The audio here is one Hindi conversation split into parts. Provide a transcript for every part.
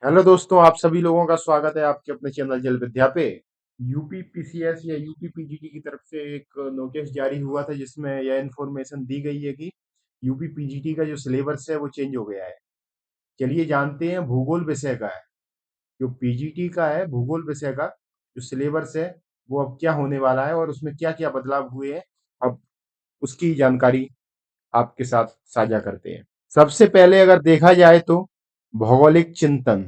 हेलो दोस्तों, आप सभी लोगों का स्वागत है आपके अपने चैनल जल विद्या पे। यूपी पीसीएस या यूपी पीजीटी की तरफ से एक नोटिस जारी हुआ था जिसमें यह इन्फॉर्मेशन दी गई है कि यूपी पीजीटी का जो सिलेबस है वो चेंज हो गया है। चलिए जानते हैं भूगोल विषय का है, जो पीजीटी का है भूगोल विषय का जो सिलेबस है वो अब क्या होने वाला है और उसमें क्या क्या बदलाव हुए हैं। अब उसकी जानकारी आपके साथ साझा करते हैं। सबसे पहले अगर देखा जाए तो भौगोलिक चिंतन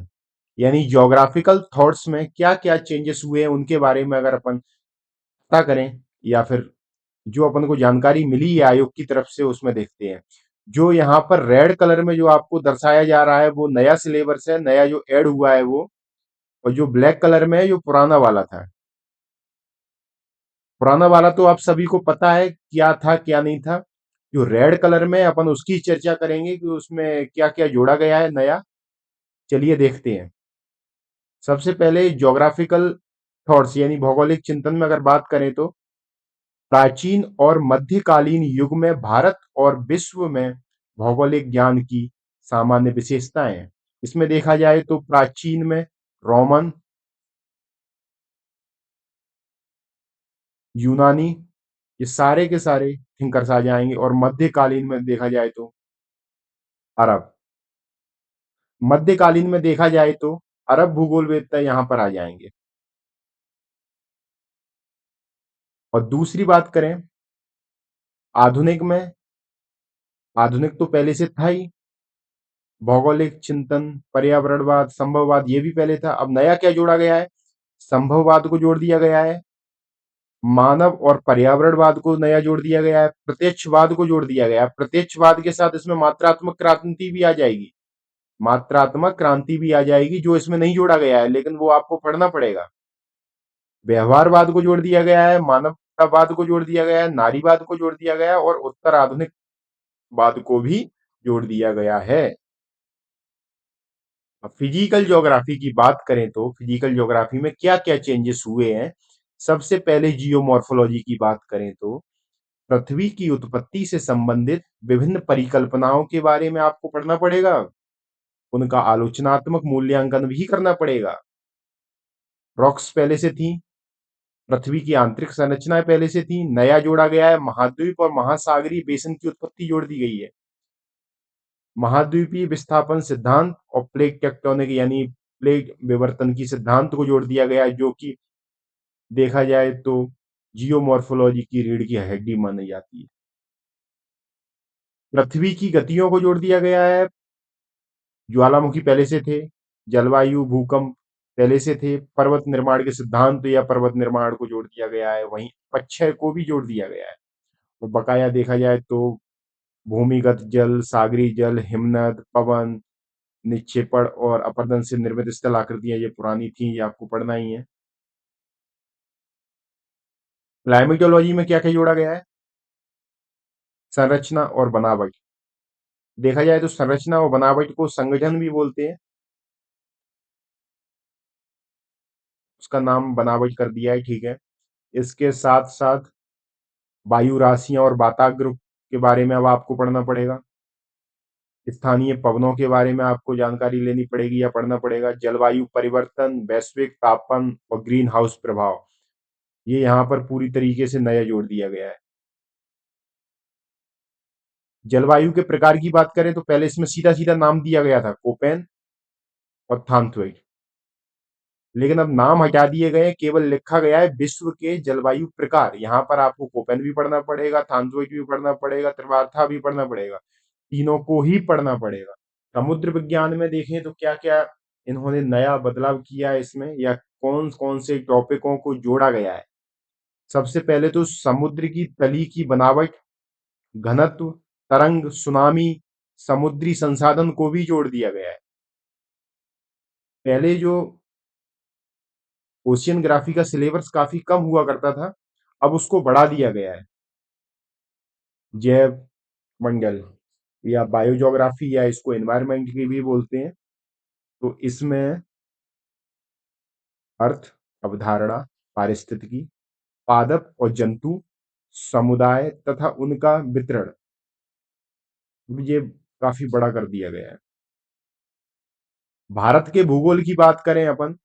यानी ज्योग्राफिकल थॉट्स में क्या क्या चेंजेस हुए हैं उनके बारे में अगर अपन पता करें या फिर जो अपन को जानकारी मिली है आयोग की तरफ से उसमें देखते हैं। जो यहाँ पर रेड कलर में जो आपको दर्शाया जा रहा है वो नया सिलेबस है, नया जो ऐड हुआ है वो। और जो ब्लैक कलर में है जो पुराना वाला था। पुराना वाला तो आप सभी को पता है क्या था क्या नहीं था। जो रेड कलर में अपन उसकी चर्चा करेंगे कि उसमें क्या क्या जोड़ा गया है नया। चलिए देखते हैं। सबसे पहले ज्योग्राफिकल थॉट्स यानी भौगोलिक चिंतन में अगर बात करें तो प्राचीन और मध्यकालीन युग में भारत और विश्व में भौगोलिक ज्ञान की सामान्य विशेषताएं हैं। इसमें देखा जाए तो प्राचीन में रोमन, यूनानी, ये सारे के सारे थिंकर्स आ जाएंगे। और मध्यकालीन में देखा जाए तो अरब, मध्यकालीन में देखा जाए तो अरब भूगोलवेत्ता यहां पर आ जाएंगे। और दूसरी बात करें आधुनिक में, आधुनिक तो पहले से था ही। भौगोलिक चिंतन, पर्यावरणवाद, संभववाद ये भी पहले था। अब नया क्या जोड़ा गया है, संभववाद को जोड़ दिया गया है, मानव और पर्यावरणवाद को नया जोड़ दिया गया है, प्रत्यक्षवाद को जोड़ दिया गया है। प्रत्यक्षवाद के साथ इसमें मात्रात्मक क्रांति भी आ जाएगी, मात्रात्मक क्रांति भी आ जाएगी जो इसमें नहीं जोड़ा गया है लेकिन वो आपको पढ़ना पड़ेगा। व्यवहारवाद को जोड़ दिया गया है, मानवतावाद को जोड़ दिया गया है, नारीवाद को जोड़ दिया गया है और उत्तर आधुनिक वाद को भी जोड़ दिया गया है। अब फिजिकल ज्योग्राफी की बात करें तो फिजिकल ज्योग्राफी में क्या क्या चेंजेस हुए हैं। सबसे पहले जियोमॉर्फोलॉजी की बात करें तो पृथ्वी की उत्पत्ति से संबंधित विभिन्न परिकल्पनाओं के बारे में आपको पढ़ना पड़ेगा, उनका आलोचनात्मक मूल्यांकन भी करना पड़ेगा। रॉक्स पहले से थी, पृथ्वी की आंतरिक संरचनाएं पहले से थी, नया जोड़ा गया है महाद्वीप और महासागरीय बेसन की उत्पत्ति जोड़ दी गई है। महाद्वीपीय विस्थापन सिद्धांत और प्लेट टेक्टोनिक यानी प्लेट विवर्तन की सिद्धांत को जोड़ दिया गया है जो कि देखा जाए तो जियोमॉर्फोलॉजी की रीढ़ की हड्डी मानी जाती है। पृथ्वी की गतियों को जोड़ दिया गया है, ज्वालामुखी पहले से थे, जलवायु भूकंप पहले से थे, पर्वत निर्माण के सिद्धांत या पर्वत निर्माण को जोड़ दिया गया है, वहीं पक्षय को भी जोड़ दिया गया है। और बकाया देखा जाए तो भूमिगत जल, सागरी जल, हिमनद, पवन, निक्षेपण और अपरदन से निर्मित स्थल आकृतियां ये पुरानी थी, ये आपको पढ़ना ही है। क्लाइमेटोलॉजी में क्या क्या जोड़ा गया है, संरचना और बनावट। देखा जाए तो संरचना और बनावट को संगठन भी बोलते हैं, उसका नाम बनावट कर दिया है, ठीक है। इसके साथ साथ वायु राशियां और वाताग्र के बारे में अब आपको पढ़ना पड़ेगा। स्थानीय पवनों के बारे में आपको जानकारी लेनी पड़ेगी या पढ़ना पड़ेगा। जलवायु परिवर्तन, वैश्विक तापमान और ग्रीन हाउस प्रभाव, ये यहाँ पर पूरी तरीके से नया जोड़ दिया गया है। जलवायु के प्रकार की बात करें तो पहले इसमें सीधा सीधा नाम दिया गया था कोपेन और थानथ्वेट, लेकिन अब नाम हटा दिए गए, केवल लिखा गया है विश्व के जलवायु प्रकार। यहाँ पर आपको कोपेन भी पढ़ना पड़ेगा, थानथ्वेट भी पढ़ना पड़ेगा, त्रिवार्था भी पढ़ना पड़ेगा, तीनों को ही पढ़ना पड़ेगा। समुद्र विज्ञान में देखें तो क्या क्या इन्होंने नया बदलाव किया है इसमें या कौन कौन से टॉपिकों को जोड़ा गया है। सबसे पहले तो समुद्र की तली की बनावट, घनत्व, तरंग, सुनामी, समुद्री संसाधन को भी जोड़ दिया गया है। पहले जो ओशियनग्राफी का सिलेबस काफी कम हुआ करता था, अब उसको बढ़ा दिया गया है। जैव मंडल या बायोजोग्राफी या इसको एनवायरमेंट की भी बोलते हैं। तो इसमें अर्थ, अवधारणा, पारिस्थितिकी, पादप और जंतु, समुदाय तथा उनका वितरण, ये काफी बड़ा कर दिया गया है। भारत के भूगोल की बात करें अपन,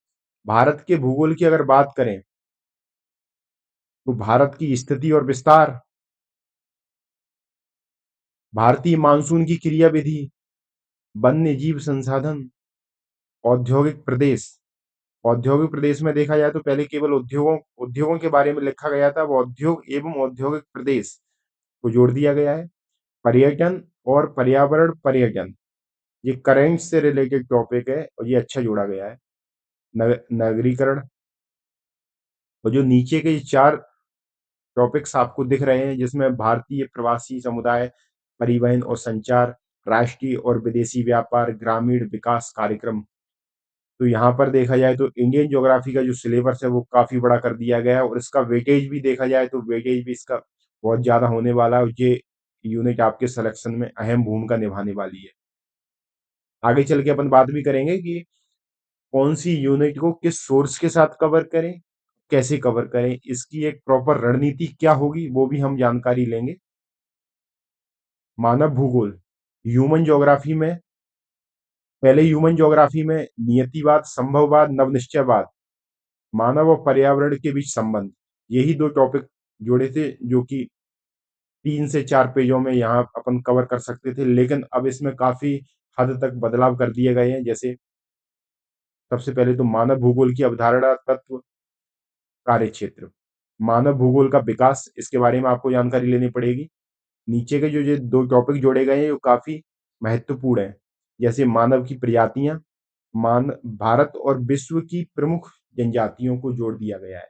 भारत के भूगोल की अगर बात करें तो भारत की स्थिति और विस्तार, भारतीय मानसून की क्रियाविधि, वन्य जीव संसाधन, औद्योगिक प्रदेश। औद्योगिक प्रदेश में देखा जाए तो पहले केवल उद्योगों उद्योगों के बारे में लिखा गया था, वो औद्योग एवं औद्योगिक प्रदेश को जोड़ दिया गया है। पर्यटन और पर्यावरण पर्यटन, ये करेंट से रिलेटेड टॉपिक है और ये अच्छा जोड़ा गया है। नगरीकरण, और जो नीचे के ये चार टॉपिक्स आपको दिख रहे हैं जिसमें भारतीय प्रवासी समुदाय, परिवहन और संचार, राष्ट्रीय और विदेशी व्यापार, ग्रामीण विकास कार्यक्रम। तो यहाँ पर देखा जाए तो इंडियन ज्योग्राफी का जो सिलेबस है वो काफी बड़ा कर दिया गया है, और इसका वेटेज भी देखा जाए तो वेटेज भी इसका बहुत ज्यादा होने वाला है। ये यूनिट आपके सिलेक्शन में अहम भूमिका निभाने वाली है। आगे चल के अपन बात भी करेंगे कि कौन सी यूनिट को किस सोर्स के साथ कवर करें, कैसे कवर करें, इसकी एक प्रॉपर रणनीति क्या होगी वो भी हम जानकारी लेंगे। मानव भूगोल, ह्यूमन ज्योग्राफी में, पहले ह्यूमन ज्योग्राफी में नियतिवाद, संभववाद, नवनिश्चयवाद, मानव और पर्यावरण के बीच संबंध, यही दो टॉपिक जोड़े थे जो कि 3 से 4 पेजों में यहाँ अपन कवर कर सकते थे, लेकिन अब इसमें काफी हद तक बदलाव कर दिए गए हैं। जैसे सबसे पहले तो मानव भूगोल की अवधारणा, तत्व, कार्य क्षेत्र। मानव भूगोल का विकास, इसके बारे में आपको जानकारी लेनी पड़ेगी। नीचे के जो ये दो टॉपिक जोड़े गए हैं वो काफी महत्वपूर्ण है, जैसे मानव की प्रजातियां, मान भारत और विश्व की प्रमुख जनजातियों को जोड़ दिया गया है।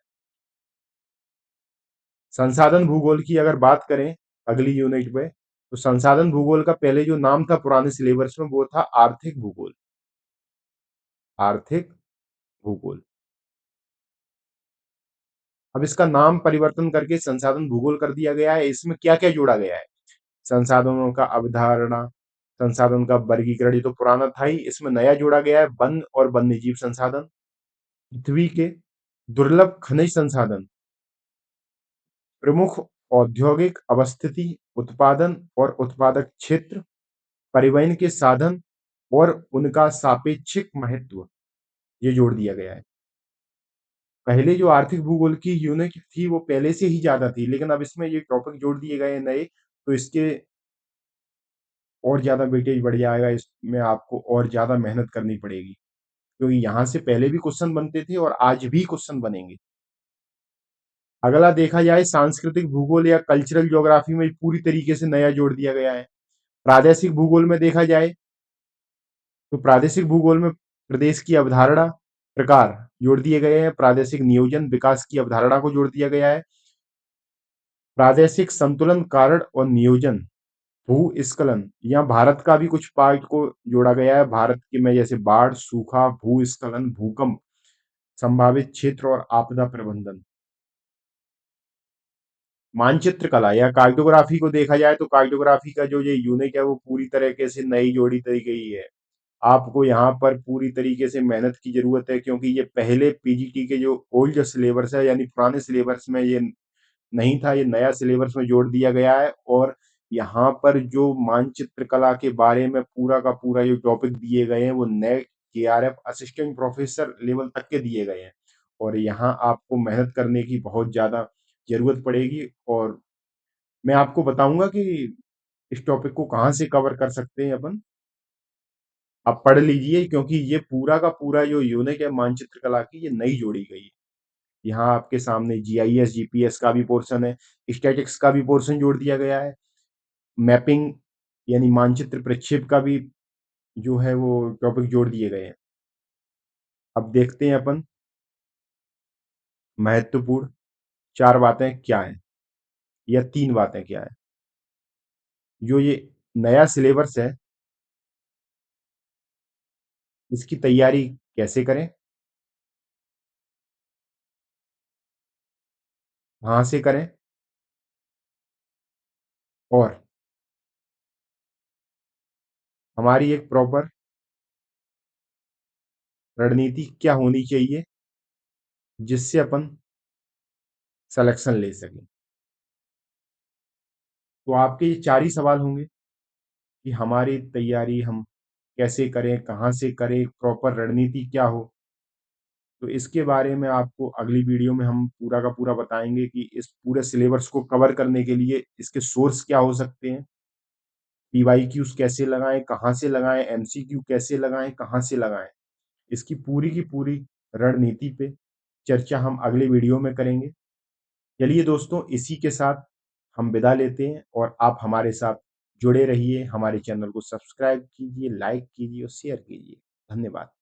संसाधन भूगोल की अगर बात करें अगली यूनिट में, तो संसाधन भूगोल का पहले जो नाम था पुराने सिलेबस में वो था आर्थिक भूगोल। आर्थिक भूगोल, अब इसका नाम परिवर्तन करके संसाधन भूगोल कर दिया गया है। इसमें क्या क्या जोड़ा गया है? संसाधनों का अवधारणा, संसाधन का वर्गीकरण, ये तो पुराना था ही, इसमें नया जोड़ा गया है वन और वन्यजीव संसाधन, पृथ्वी के दुर्लभ खनिज संसाधन, प्रमुख औद्योगिक अवस्थिति, उत्पादन और उत्पादक क्षेत्र, परिवहन के साधन और उनका सापेक्षिक महत्व, ये जोड़ दिया गया है। पहले जो आर्थिक भूगोल की यूनिट थी वो पहले से ही ज्यादा थी, लेकिन अब इसमें ये टॉपिक जोड़ दिए गए हैं नए, तो इसके और ज्यादा वेटेज बढ़ जाएगा, इसमें आपको और ज्यादा मेहनत करनी पड़ेगी, क्योंकि यहाँ से पहले भी क्वेश्चन बनते थे और आज भी क्वेश्चन बनेंगे। अगला देखा जाए सांस्कृतिक भूगोल या कल्चरल ज्योग्राफी में पूरी तरीके से नया जोड़ दिया गया है। प्रादेशिक भूगोल में देखा जाए तो प्रादेशिक भूगोल में प्रदेश की अवधारणा, प्रकार जोड़ दिए गए हैं। प्रादेशिक नियोजन, विकास की अवधारणा को जोड़ दिया गया है। प्रादेशिक संतुलन, कारण और नियोजन, भूस्खलन, यहाँ भारत का भी कुछ पार्ट को जोड़ा गया है। भारत के में जैसे बाढ़, सूखा, भूस्खलन, भूकंप, संभावित क्षेत्र और आपदा प्रबंधन। मानचित्र कला या कार्टोग्राफी को देखा जाए तो कार्टोग्राफी का जो ये यूनिट है वो पूरी तरीके से नई जोड़ी दी गई है। आपको यहाँ पर पूरी तरीके से मेहनत की जरूरत है, क्योंकि ये पहले पीजीटी के जो ओल्ड सिलेबस है यानी पुराने सिलेबस में ये नहीं था, ये नया सिलेबस में जोड़ दिया गया है। और यहाँ पर जो मानचित्र कला के बारे में पूरा का पूरा जो टॉपिक दिए गए हैं वो net KRF assistant professor level तक के दिए गए हैं, और यहाँ आपको मेहनत करने की बहुत ज्यादा जरूरत पड़ेगी। और मैं आपको बताऊंगा कि इस टॉपिक को कहाँ से कवर कर सकते हैं अपन। आप पढ़ लीजिए, क्योंकि ये पूरा का पूरा जो यूनिट है मानचित्र कला की ये नई जोड़ी गई है। यहाँ आपके सामने जीआईएस जीपीएस का भी पोर्शन है, स्टैटिक्स का भी पोर्शन जोड़ दिया गया है, मैपिंग यानी मानचित्र प्रक्षेप का भी जो है वो टॉपिक जोड़ दिए गए हैं। अब देखते हैं अपन महत्वपूर्ण 4 बातें क्या हैं, या 3 बातें क्या है। जो ये नया सिलेबस है इसकी तैयारी कैसे करें, कहाँ से करें, और हमारी एक प्रॉपर रणनीति क्या होनी चाहिए जिससे अपन सिलेक्शन ले सकें। तो आपके ये 4 ही सवाल होंगे कि हमारी तैयारी हम कैसे करें, कहाँ से करें, प्रॉपर रणनीति क्या हो। तो इसके बारे में आपको अगली वीडियो में हम पूरा का पूरा बताएँगे कि इस पूरे सिलेबस को कवर करने के लिए इसके सोर्स क्या हो सकते हैं, पीवाईक्यूज़ कैसे लगाएँ, कहाँ से लगाएँ, एमसीक्यू कैसे लगाएँ, कहाँ से लगाएँ। इसकी पूरी की पूरी रणनीति पे चर्चा हम अगले वीडियो में करेंगे। चलिए दोस्तों, इसी के साथ हम विदा लेते हैं और आप हमारे साथ जुड़े रहिए, हमारे चैनल को सब्सक्राइब कीजिए, लाइक कीजिए और शेयर कीजिए। धन्यवाद।